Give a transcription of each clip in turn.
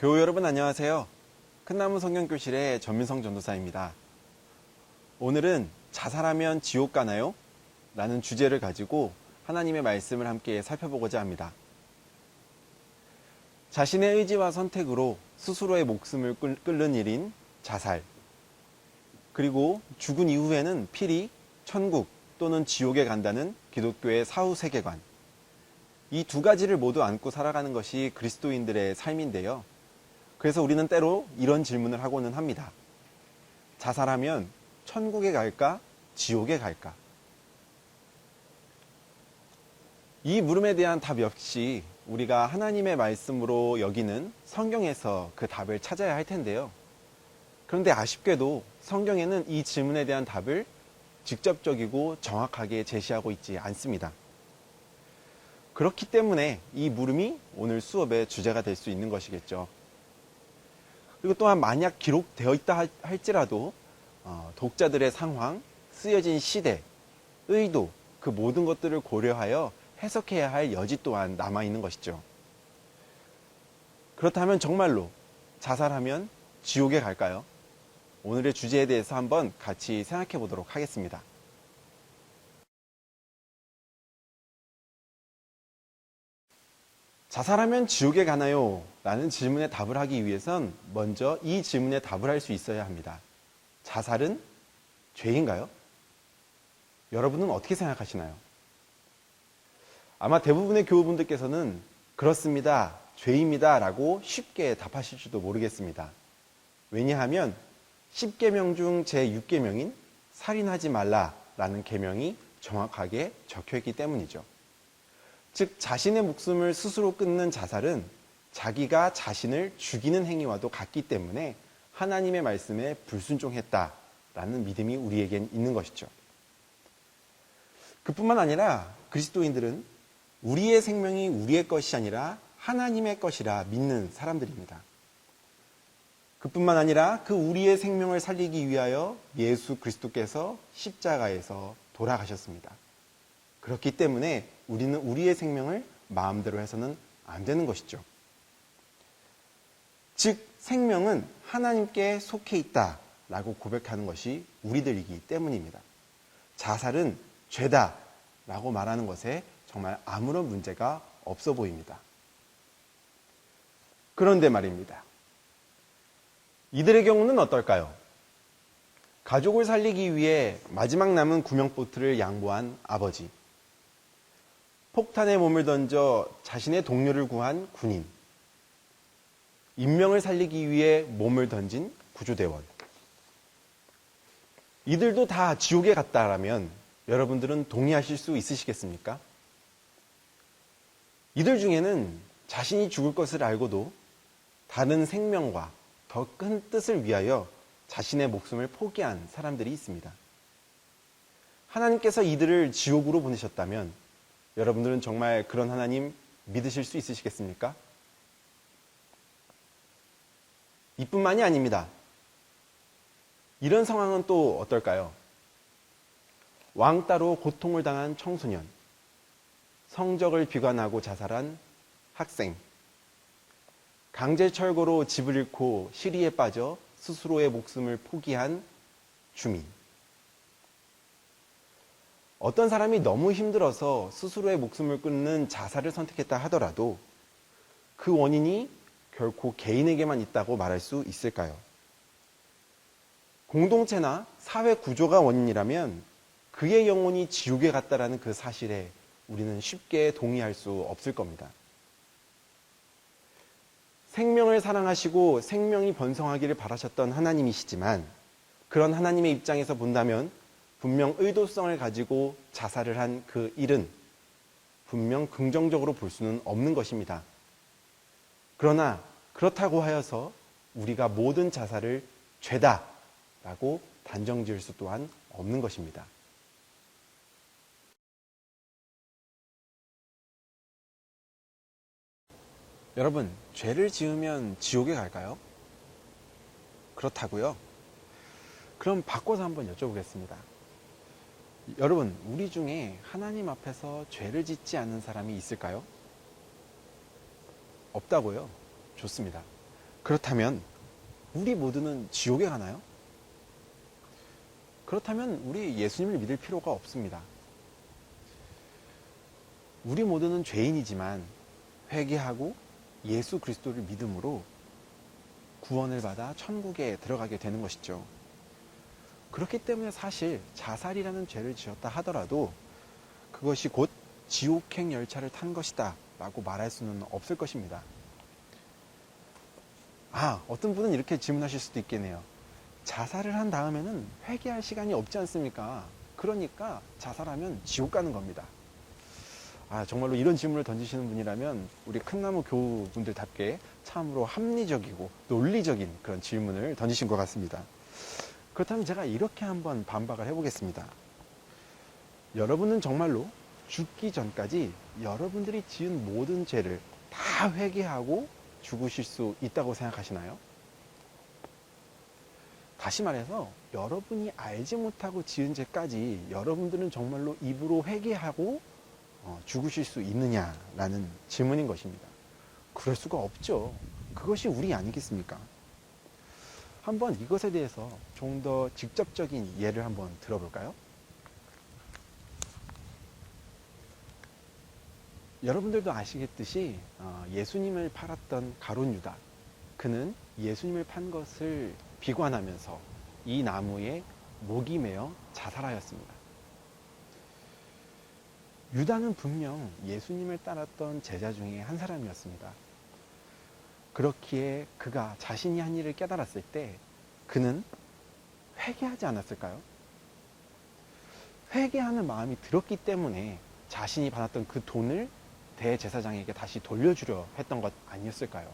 교우 여러분 안녕하세요. 큰나무 성경교실의 전민성 전도사입니다. 오늘은 자살하면 지옥 가나요? 라는 주제를 가지고 하나님의 말씀을 함께 살펴보고자 합니다. 자신의 의지와 선택으로 스스로의 목숨을 끊는 일인 자살, 그리고 죽은 이후에는 필히 천국 또는 지옥에 간다는 기독교의 사후 세계관, 이 두 가지를 모두 안고 살아가는 것이 그리스도인들의 삶인데요. 그래서 우리는 때로 이런 질문을 하고는 합니다. 자살하면 천국에 갈까? 지옥에 갈까? 이 물음에 대한 답 역시 우리가 하나님의 말씀으로 여기는 성경에서 그 답을 찾아야 할 텐데요. 그런데 아쉽게도 성경에는 이 질문에 대한 답을 직접적이고 정확하게 제시하고 있지 않습니다. 그렇기 때문에 이 물음이 오늘 수업의 주제가 될 수 있는 것이겠죠. 그리고 또한 만약 기록되어 있다 할지라도 독자들의 상황, 쓰여진 시대, 의도, 그 모든 것들을 고려하여 해석해야 할 여지 또한 남아있는 것이죠. 그렇다면 정말로 자살하면 지옥에 갈까요? 오늘의 주제에 대해서 한번 같이 생각해 보도록 하겠습니다. 자살하면 지옥에 가나요? 라는 질문에 답을 하기 위해선 먼저 이 질문에 답을 할 수 있어야 합니다. 자살은 죄인가요? 여러분은 어떻게 생각하시나요? 아마 대부분의 교우분들께서는 그렇습니다, 죄입니다 라고 쉽게 답하실지도 모르겠습니다. 왜냐하면 10계명 중 제6계명인 살인하지 말라라는 계명이 정확하게 적혀있기 때문이죠. 즉 자신의 목숨을 스스로 끊는 자살은 자기가 자신을 죽이는 행위와도 같기 때문에 하나님의 말씀에 불순종했다라는 믿음이 우리에겐 있는 것이죠. 그뿐만 아니라 그리스도인들은 우리의 생명이 우리의 것이 아니라 하나님의 것이라 믿는 사람들입니다. 그뿐만 아니라 그 우리의 생명을 살리기 위하여 예수 그리스도께서 십자가에서 돌아가셨습니다. 그렇기 때문에 우리는 우리의 생명을 마음대로 해서는 안 되는 것이죠. 즉 생명은 하나님께 속해 있다라고 고백하는 것이 우리들이기 때문입니다. 자살은 죄다라고 말하는 것에 정말 아무런 문제가 없어 보입니다. 그런데 말입니다. 이들의 경우는 어떨까요? 가족을 살리기 위해 마지막 남은 구명보트를 양보한 아버지, 폭탄에 몸을 던져 자신의 동료를 구한 군인, 인명을 살리기 위해 몸을 던진 구조대원. 이들도 다 지옥에 갔다라면 여러분들은 동의하실 수 있으시겠습니까? 이들 중에는 자신이 죽을 것을 알고도 다른 생명과 더 큰 뜻을 위하여 자신의 목숨을 포기한 사람들이 있습니다. 하나님께서 이들을 지옥으로 보내셨다면 여러분들은 정말 그런 하나님 믿으실 수 있으시겠습니까? 이뿐만이 아닙니다. 이런 상황은 또 어떨까요? 왕따로 고통을 당한 청소년, 성적을 비관하고 자살한 학생, 강제철거로 집을 잃고 시리에 빠져 스스로의 목숨을 포기한 주민. 어떤 사람이 너무 힘들어서 스스로의 목숨을 끊는 자살을 선택했다 하더라도 그 원인이 결코 개인에게만 있다고 말할 수 있을까요? 공동체나 사회 구조가 원인이라면 그의 영혼이 지옥에 갔다라는 그 사실에 우리는 쉽게 동의할 수 없을 겁니다. 생명을 사랑하시고 생명이 번성하기를 바라셨던 하나님이시지만 그런 하나님의 입장에서 본다면 분명 의도성을 가지고 자살을 한 그 일은 분명 긍정적으로 볼 수는 없는 것입니다. 그러나 그렇다고 하여서 우리가 모든 자살을 죄다라고 단정 지을 수 또한 없는 것입니다. 여러분, 죄를 지으면 지옥에 갈까요? 그렇다고요? 그럼 바꿔서 한번 여쭤보겠습니다. 여러분, 우리 중에 하나님 앞에서 죄를 짓지 않는 사람이 있을까요? 없다고요? 좋습니다. 그렇다면 우리 모두는 지옥에 가나요? 그렇다면 우리 예수님을 믿을 필요가 없습니다. 우리 모두는 죄인이지만 회개하고 예수 그리스도를 믿음으로 구원을 받아 천국에 들어가게 되는 것이죠. 그렇기 때문에 사실 자살이라는 죄를 지었다 하더라도 그것이 곧 지옥행 열차를 탄 것이다 라고 말할 수는 없을 것입니다. 어떤 분은 이렇게 질문하실 수도 있겠네요. 자살을 한 다음에는 회개할 시간이 없지 않습니까? 그러니까 자살하면 지옥 가는 겁니다. 정말로 이런 질문을 던지시는 분이라면 우리 큰나무 교우분들답게 참으로 합리적이고 논리적인 그런 질문을 던지신 것 같습니다. 그렇다면 제가 이렇게 한번 반박을 해보겠습니다. 여러분은 정말로 죽기 전까지 여러분들이 지은 모든 죄를 다 회개하고 죽으실 수 있다고 생각하시나요? 다시 말해서 여러분이 알지 못하고 지은 죄까지 여러분들은 정말로 입으로 회개하고 죽으실 수 있느냐라는 질문인 것입니다. 그럴 수가 없죠. 그것이 우리 아니겠습니까? 한번 이것에 대해서 좀 더 직접적인 예를 한번 들어볼까요? 여러분들도 아시겠듯이 예수님을 팔았던 가룟 유다, 그는 예수님을 판 것을 비관하면서 이 나무에 목이 매어 자살하였습니다. 유다는 분명 예수님을 따랐던 제자 중에 한 사람이었습니다. 그렇기에 그가 자신이 한 일을 깨달았을 때 그는 회개하지 않았을까요? 회개하는 마음이 들었기 때문에 자신이 받았던 그 돈을 대제사장에게 다시 돌려주려 했던 것 아니었을까요?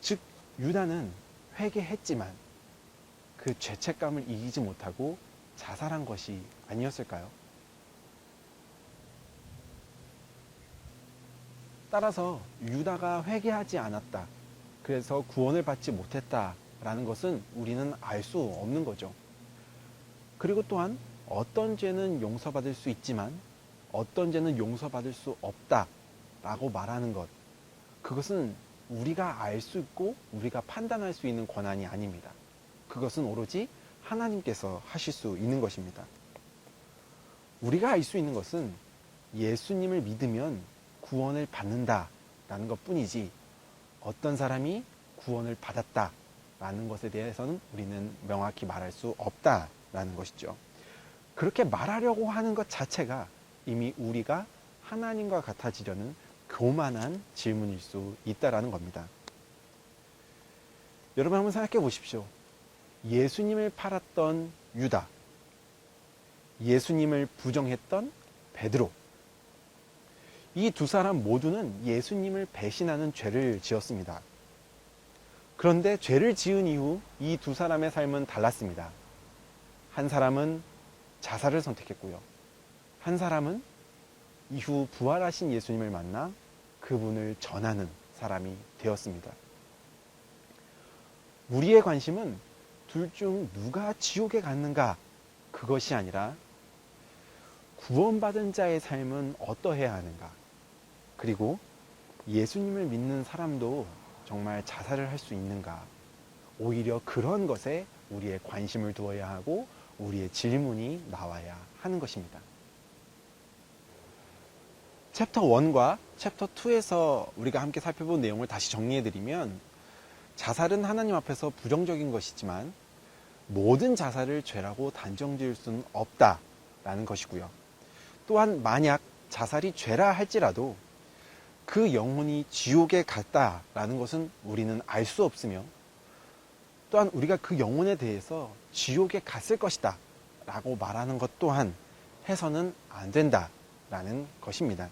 즉 유다는 회개했지만 그 죄책감을 이기지 못하고 자살한 것이 아니었을까요? 따라서 유다가 회개하지 않았다, 그래서 구원을 받지 못했다라는 것은 우리는 알 수 없는 거죠. 그리고 또한 어떤 죄는 용서받을 수 있지만 어떤 죄는 용서받을 수 없다라고 말하는 것, 그것은 우리가 알 수 있고 우리가 판단할 수 있는 권한이 아닙니다. 그것은 오로지 하나님께서 하실 수 있는 것입니다. 우리가 알 수 있는 것은 예수님을 믿으면 구원을 받는다라는 것 뿐이지 어떤 사람이 구원을 받았다라는 것에 대해서는 우리는 명확히 말할 수 없다라는 것이죠. 그렇게 말하려고 하는 것 자체가 이미 우리가 하나님과 같아지려는 교만한 질문일 수 있다라는 겁니다. 여러분 한번 생각해 보십시오. 예수님을 팔았던 유다, 예수님을 부정했던 베드로, 이 두 사람 모두는 예수님을 배신하는 죄를 지었습니다. 그런데 죄를 지은 이후 이 두 사람의 삶은 달랐습니다. 한 사람은 자살을 선택했고요. 한 사람은 이후 부활하신 예수님을 만나 그분을 전하는 사람이 되었습니다. 우리의 관심은 둘 중 누가 지옥에 갔는가, 그것이 아니라 구원받은 자의 삶은 어떠해야 하는가, 그리고 예수님을 믿는 사람도 정말 자살을 할 수 있는가, 오히려 그런 것에 우리의 관심을 두어야 하고 우리의 질문이 나와야 하는 것입니다. 챕터 1과 챕터 2에서 우리가 함께 살펴본 내용을 다시 정리해드리면, 자살은 하나님 앞에서 부정적인 것이지만 모든 자살을 죄라고 단정 지을 수는 없다라는 것이고요. 또한 만약 자살이 죄라 할지라도 그 영혼이 지옥에 갔다라는 것은 우리는 알 수 없으며, 또한 우리가 그 영혼에 대해서 지옥에 갔을 것이다 라고 말하는 것 또한 해서는 안 된다라는 것입니다.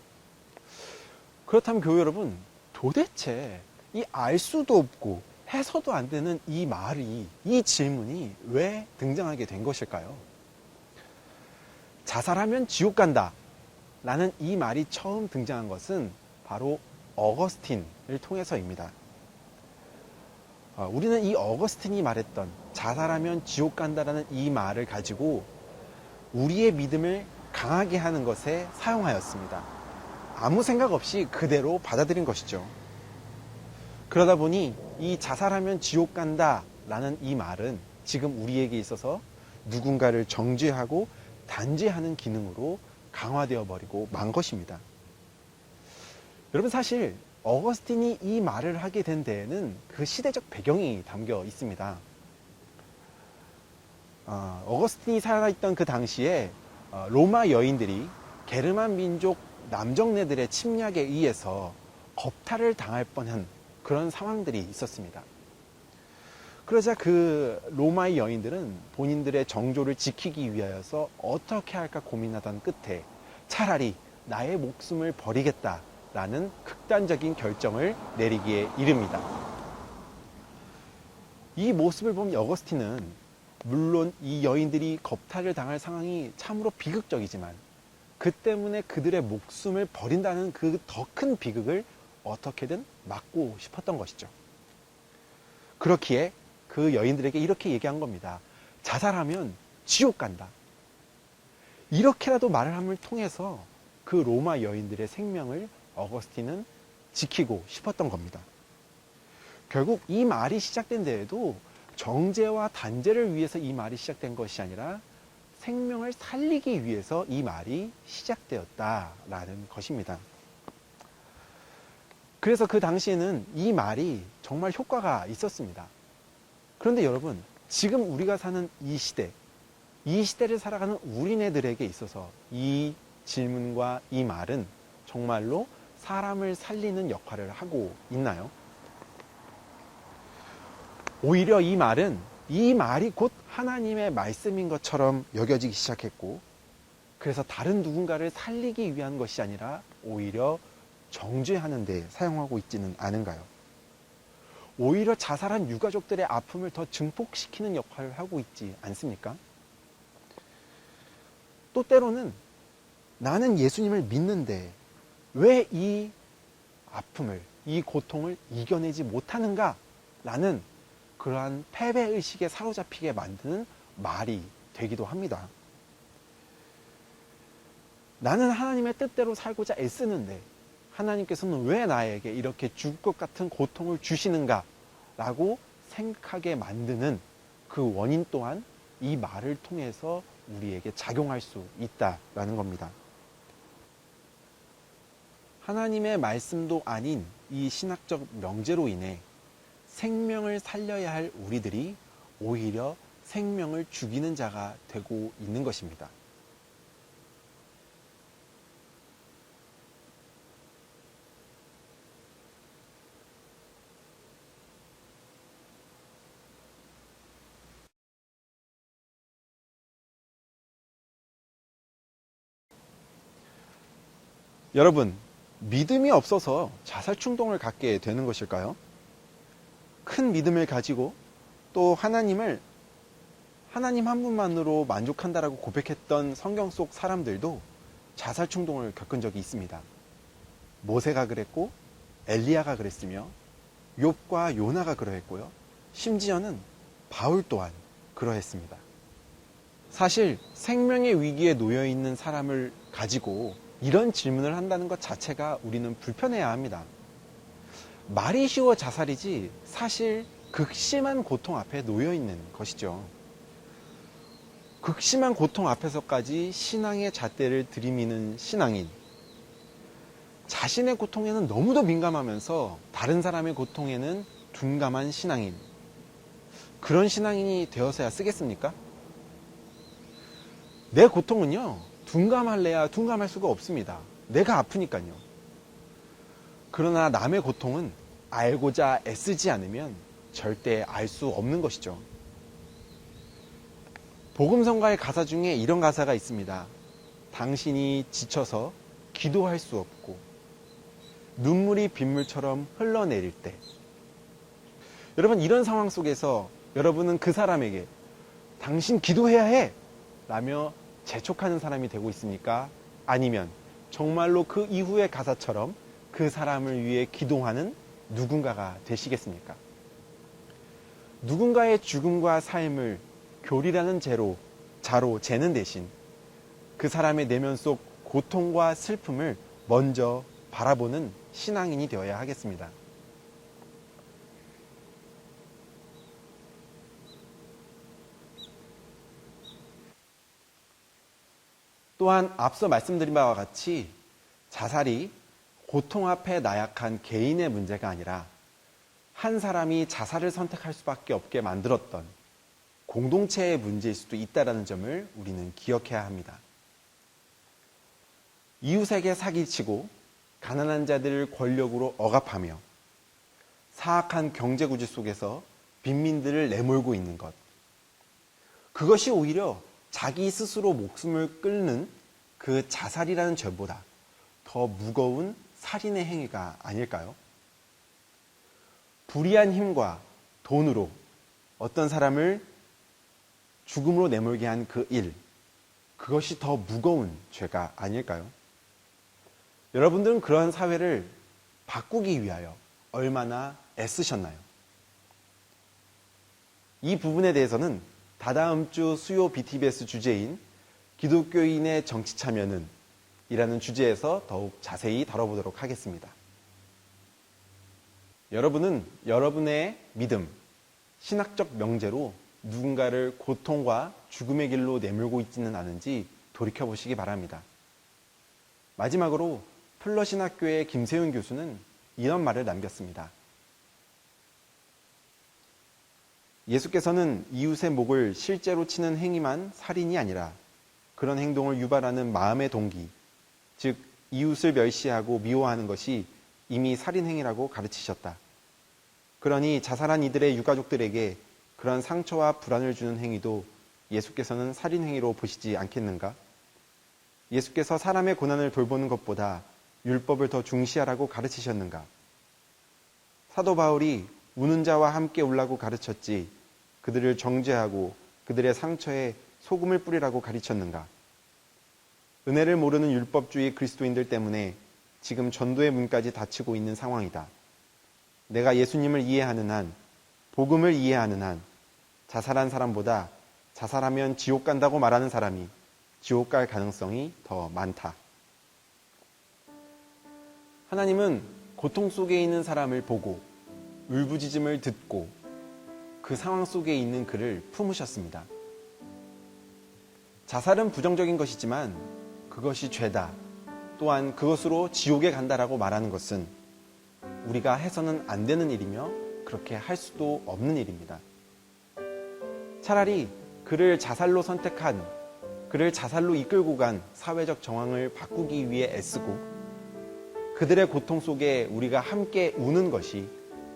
그렇다면 교회 여러분, 도대체 이 알 수도 없고 해서도 안 되는 이 말이, 이 질문이 왜 등장하게 된 것일까요? 자살하면 지옥 간다 라는 이 말이 처음 등장한 것은 바로 어거스틴을 통해서입니다. 우리는 이 어거스틴이 말했던 자살하면 지옥 간다라는 이 말을 가지고 우리의 믿음을 강하게 하는 것에 사용하였습니다. 아무 생각 없이 그대로 받아들인 것이죠. 그러다 보니 이 자살하면 지옥 간다 라는 이 말은 지금 우리에게 있어서 누군가를 정죄하고 단죄하는 기능으로 강화되어 버리고 만 것입니다. 여러분, 사실 어거스틴이 이 말을 하게 된 데에는 그 시대적 배경이 담겨 있습니다. 어거스틴이 살아있던 그 당시에 로마 여인들이 게르만 민족 남정네들의 침략에 의해서 겁탈을 당할 뻔한 그런 상황들이 있었습니다. 그러자 그 로마의 여인들은 본인들의 정조를 지키기 위하여서 어떻게 할까 고민하던 끝에 차라리 나의 목숨을 버리겠다라는 극단적인 결정을 내리기에 이릅니다. 이 모습을 본 어거스틴은 물론 이 여인들이 겁탈을 당할 상황이 참으로 비극적이지만 그 때문에 그들의 목숨을 버린다는 그 더 큰 비극을 어떻게든 막고 싶었던 것이죠. 그렇기에 그 여인들에게 이렇게 얘기한 겁니다. 자살하면 지옥 간다. 이렇게라도 말을 함을 통해서 그 로마 여인들의 생명을 어거스틴은 지키고 싶었던 겁니다. 결국 이 말이 시작된 데에도 정죄와 단죄를 위해서 이 말이 시작된 것이 아니라 생명을 살리기 위해서 이 말이 시작되었다라는 것입니다. 그래서 그 당시에는 이 말이 정말 효과가 있었습니다. 그런데 여러분, 지금 우리가 사는 이 시대를 살아가는 우리네들에게 있어서 이 질문과 이 말은 정말로 사람을 살리는 역할을 하고 있나요? 오히려 이 말이 곧 하나님의 말씀인 것처럼 여겨지기 시작했고, 그래서 다른 누군가를 살리기 위한 것이 아니라 오히려 정죄하는 데 사용하고 있지는 않은가요? 오히려 자살한 유가족들의 아픔을 더 증폭시키는 역할을 하고 있지 않습니까? 또 때로는 나는 예수님을 믿는데 왜 이 아픔을, 이 고통을 이겨내지 못하는가? 라는 그러한 패배의식에 사로잡히게 만드는 말이 되기도 합니다. 나는 하나님의 뜻대로 살고자 애쓰는데 하나님께서는 왜 나에게 이렇게 죽을 것 같은 고통을 주시는가? 라고 생각하게 만드는 그 원인 또한 이 말을 통해서 우리에게 작용할 수 있다라는 겁니다. 하나님의 말씀도 아닌 이 신학적 명제로 인해 생명을 살려야 할 우리들이 오히려 생명을 죽이는 자가 되고 있는 것입니다. 여러분, 믿음이 없어서 자살 충동을 갖게 되는 것일까요? 큰 믿음을 가지고 또 하나님 한 분만으로 만족한다라고 고백했던 성경 속 사람들도 자살 충동을 겪은 적이 있습니다. 모세가 그랬고 엘리야가 그랬으며 욥과 요나가 그러했고요. 심지어는 바울 또한 그러했습니다. 사실 생명의 위기에 놓여 있는 사람을 가지고 이런 질문을 한다는 것 자체가 우리는 불편해야 합니다. 말이 쉬워 자살이지 사실 극심한 고통 앞에 놓여 있는 것이죠. 극심한 고통 앞에서까지 신앙의 잣대를 들이미는 신앙인, 자신의 고통에는 너무도 민감하면서 다른 사람의 고통에는 둔감한 신앙인, 그런 신앙인이 되어서야 쓰겠습니까? 내 고통은요, 둔감할래야 둔감할 수가 없습니다. 내가 아프니까요. 그러나 남의 고통은 알고자 애쓰지 않으면 절대 알 수 없는 것이죠. 복음성가의 가사 중에 이런 가사가 있습니다. 당신이 지쳐서 기도할 수 없고 눈물이 빗물처럼 흘러내릴 때. 여러분, 이런 상황 속에서 여러분은 그 사람에게 당신 기도해야 해! 라며 재촉하는 사람이 되고 있습니까? 아니면 정말로 그 이후의 가사처럼 그 사람을 위해 기도하는 누군가가 되시겠습니까? 누군가의 죽음과 삶을 교리라는 자로 재는 대신 그 사람의 내면 속 고통과 슬픔을 먼저 바라보는 신앙인이 되어야 하겠습니다. 또한 앞서 말씀드린 바와 같이 자살이 고통 앞에 나약한 개인의 문제가 아니라 한 사람이 자살을 선택할 수밖에 없게 만들었던 공동체의 문제일 수도 있다는 점을 우리는 기억해야 합니다. 이웃에게 사기치고 가난한 자들을 권력으로 억압하며 사악한 경제구조 속에서 빈민들을 내몰고 있는 것. 그것이 오히려 자기 스스로 목숨을 끊는 그 자살이라는 죄보다 더 무거운 살인의 행위가 아닐까요? 불의한 힘과 돈으로 어떤 사람을 죽음으로 내몰게 한 그 일, 그것이 더 무거운 죄가 아닐까요? 여러분들은 그런 사회를 바꾸기 위하여 얼마나 애쓰셨나요? 이 부분에 대해서는 다다음 주 수요 BTBS 주제인 기독교인의 정치 참여는 이라는 주제에서 더욱 자세히 다뤄보도록 하겠습니다. 여러분은 여러분의 믿음, 신학적 명제로 누군가를 고통과 죽음의 길로 내몰고 있지는 않은지 돌이켜보시기 바랍니다. 마지막으로 플러신학교의 김세윤 교수는 이런 말을 남겼습니다. 예수께서는 이웃의 목을 실제로 치는 행위만 살인이 아니라 그런 행동을 유발하는 마음의 동기, 즉 이웃을 멸시하고 미워하는 것이 이미 살인행위라고 가르치셨다. 그러니 자살한 이들의 유가족들에게 그런 상처와 불안을 주는 행위도 예수께서는 살인행위로 보시지 않겠는가? 예수께서 사람의 고난을 돌보는 것보다 율법을 더 중시하라고 가르치셨는가? 사도 바울이 우는 자와 함께 울라고 가르쳤지 그들을 정죄하고 그들의 상처에 소금을 뿌리라고 가르쳤는가? 은혜를 모르는 율법주의 그리스도인들 때문에 지금 전도의 문까지 닫히고 있는 상황이다. 내가 예수님을 이해하는 한, 복음을 이해하는 한, 자살한 사람보다 자살하면 지옥 간다고 말하는 사람이 지옥 갈 가능성이 더 많다. 하나님은 고통 속에 있는 사람을 보고 울부짖음을 듣고 그 상황 속에 있는 그를 품으셨습니다. 자살은 부정적인 것이지만 그것이 죄다. 또한 그것으로 지옥에 간다라고 말하는 것은 우리가 해서는 안 되는 일이며 그렇게 할 수도 없는 일입니다. 차라리 그를 자살로 선택한, 그를 자살로 이끌고 간 사회적 정황을 바꾸기 위해 애쓰고 그들의 고통 속에 우리가 함께 우는 것이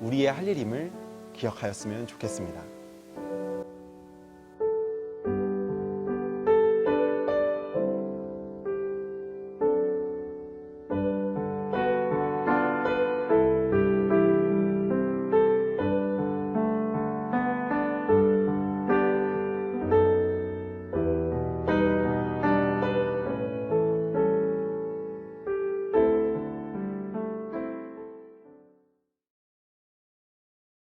우리의 할 일임을 기억하였으면 좋겠습니다.